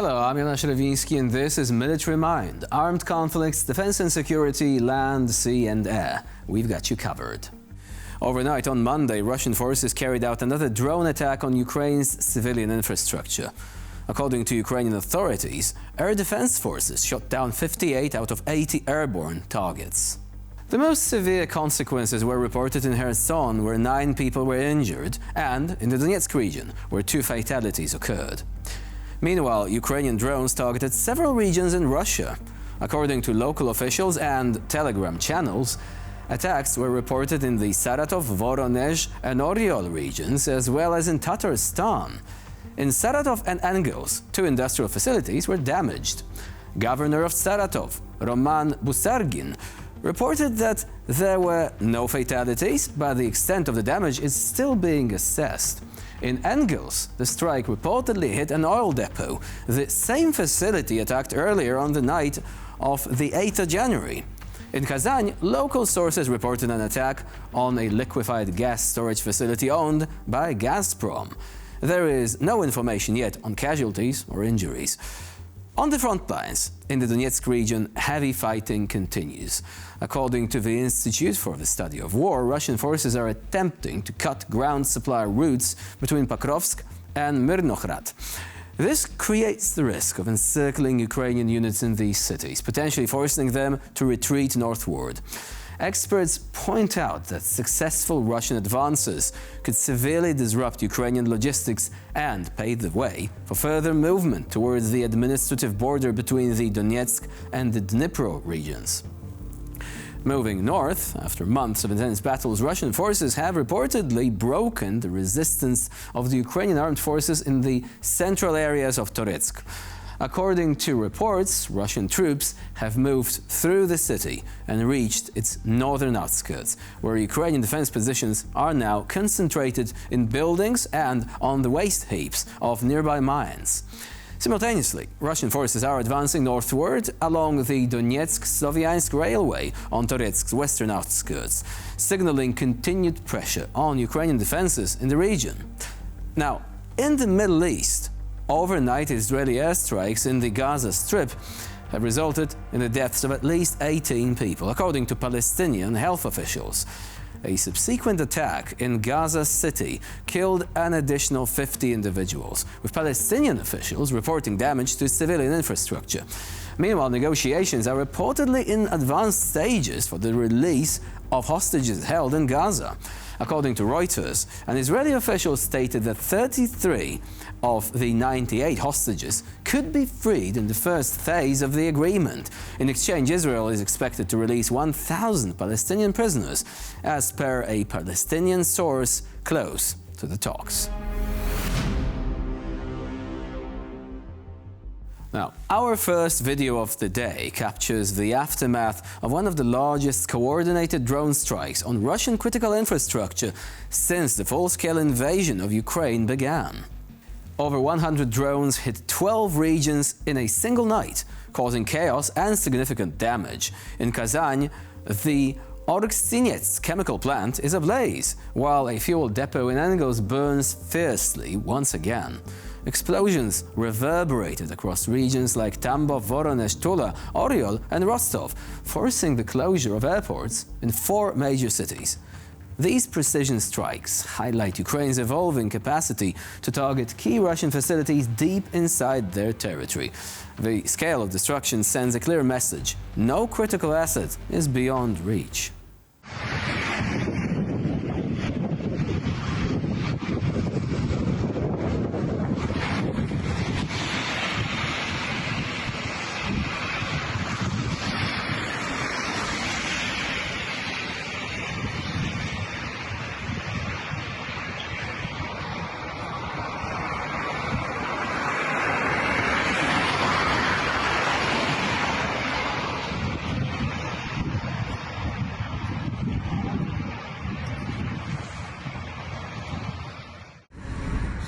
Hello, I'm Jonasz Rewiński and this is Military Mind. Armed conflicts, defense and security, land, sea and air. We've got you covered. Overnight on Monday, Russian forces carried out another drone attack on Ukraine's civilian infrastructure. According to Ukrainian authorities, air defense forces shot down 58 out of 80 airborne targets. The most severe consequences were reported in Artan, where 9 people were injured, and in the Donetsk region, where 2 fatalities occurred. Meanwhile, Ukrainian drones targeted several regions in Russia. According to local officials and Telegram channels, attacks were reported in the Saratov, Voronezh and Oryol regions, as well as in Tatarstan. In Saratov and Engels, 2 industrial facilities were damaged. Governor of Saratov, Roman Busargin, reported that there were no fatalities, but the extent of the damage is still being assessed. In Engels, the strike reportedly hit an oil depot, the same facility attacked earlier on the night of the 8th of January. In Kazan, local sources reported an attack on a liquefied gas storage facility owned by Gazprom. There is no information yet on casualties or injuries. On the front lines, in the Donetsk region, heavy fighting continues. According to the Institute for the Study of War, Russian forces are attempting to cut ground supply routes between Pokrovsk and Myrnograd. This creates the risk of encircling Ukrainian units in these cities, potentially forcing them to retreat northward. Experts point out that successful Russian advances could severely disrupt Ukrainian logistics and pave the way for further movement towards the administrative border between the Donetsk and the Dnipro regions. Moving north, after months of intense battles, Russian forces have reportedly broken the resistance of the Ukrainian armed forces in the central areas of Donetsk. According to reports, Russian troops have moved through the city and reached its northern outskirts, where Ukrainian defense positions are now concentrated in buildings and on the waste heaps of nearby mines. Simultaneously, Russian forces are advancing northward along the Donetsk-Slovyansk railway on Donetsk's western outskirts, signaling continued pressure on Ukrainian defenses in the region. Now, in the Middle East, overnight Israeli airstrikes in the Gaza Strip have resulted in the deaths of at least 18 people, according to Palestinian health officials. A subsequent attack in Gaza City killed an additional 50 individuals, with Palestinian officials reporting damage to civilian infrastructure. Meanwhile, negotiations are reportedly in advanced stages for the release of hostages held in Gaza. According to Reuters, an Israeli official stated that 33 of the 98 hostages could be freed in the first phase of the agreement. In exchange, Israel is expected to release 1,000 Palestinian prisoners, as per a Palestinian source close to the talks. Now, our first video of the day captures the aftermath of one of the largest coordinated drone strikes on Russian critical infrastructure since the full-scale invasion of Ukraine began. Over 100 drones hit 12 regions in a single night, causing chaos and significant damage. In Kazan, the Orgstynets chemical plant is ablaze, while a fuel depot in Engels burns fiercely once again. Explosions reverberated across regions like Tambov, Voronezh, Tula, Oryol and Rostov, forcing the closure of airports in 4 major cities. These precision strikes highlight Ukraine's evolving capacity to target key Russian facilities deep inside their territory. The scale of destruction sends a clear message: no critical asset is beyond reach.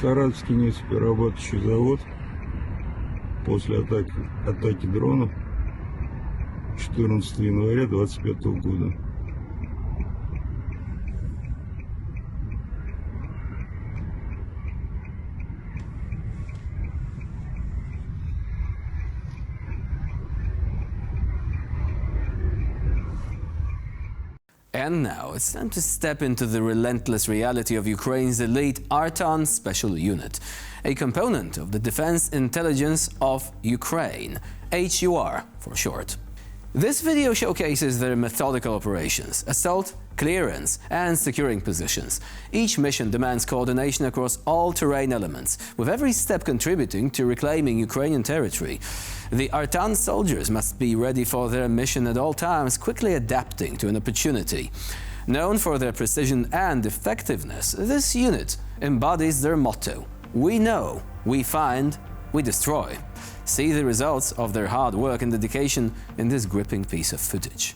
Саратовский нефтеперерабатывающий завод после атаки дронов 14 января 2025 года. And now it's time to step into the relentless reality of Ukraine's elite Artan special unit, a component of the Defense Intelligence of Ukraine, HUR for short. This video showcases their methodical operations, assault, clearance, and securing positions. Each mission demands coordination across all terrain elements, with every step contributing to reclaiming Ukrainian territory. The Artan soldiers must be ready for their mission at all times, quickly adapting to an opportunity. Known for their precision and effectiveness, this unit embodies their motto: we know, we find, we destroy. See the results of their hard work and dedication in this gripping piece of footage.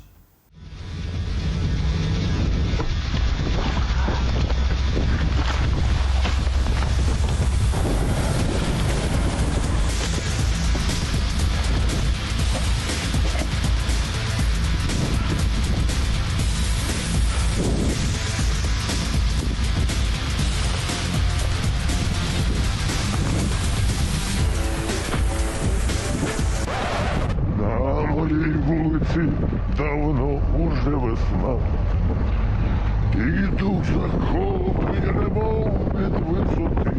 Вулиці давно уже весна, і дуже холодно від висоти.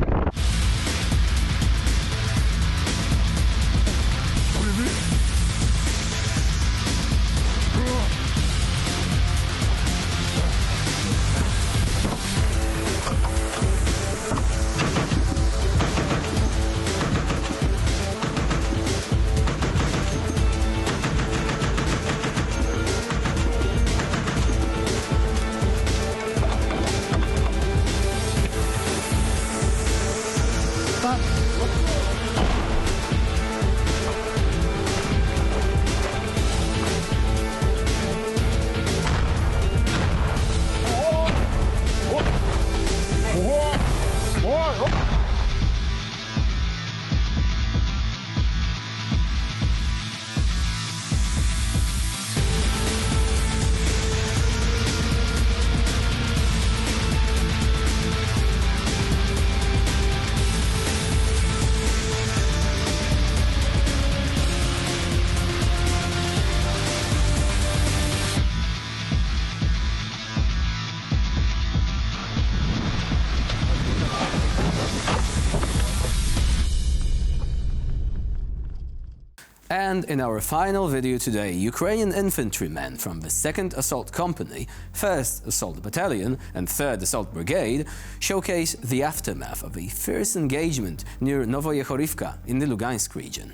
And in our final video today, Ukrainian infantrymen from the 2nd Assault Company, 1st Assault Battalion and 3rd Assault Brigade showcase the aftermath of a fierce engagement near Novoyehorivka in the Lugansk region.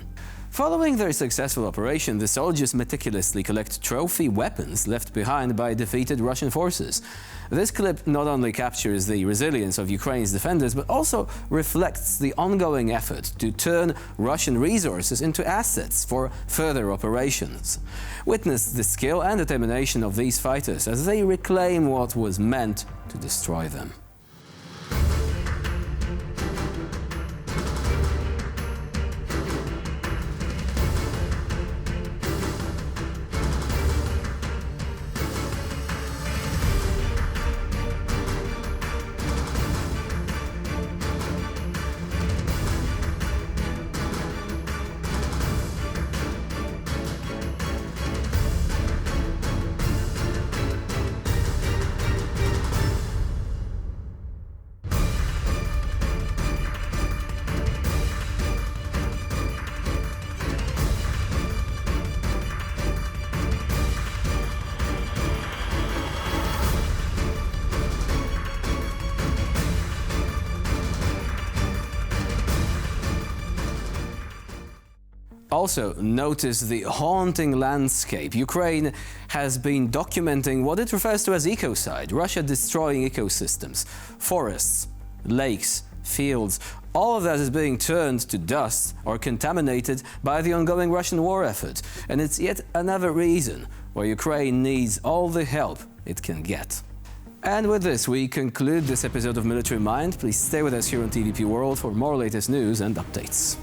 Following their successful operation, the soldiers meticulously collect trophy weapons left behind by defeated Russian forces. This clip not only captures the resilience of Ukraine's defenders, but also reflects the ongoing effort to turn Russian resources into assets for further operations. Witness the skill and determination of these fighters as they reclaim what was meant to destroy them. Also, notice the haunting landscape. Ukraine has been documenting what it refers to as ecoside, Russia destroying ecosystems, forests, lakes, fields. All of that is being turned to dust or contaminated by the ongoing Russian war effort. And it's yet another reason why Ukraine needs all the help it can get. And with this, we conclude this episode of Military Mind. Please stay with us here on TVP World for more latest news and updates.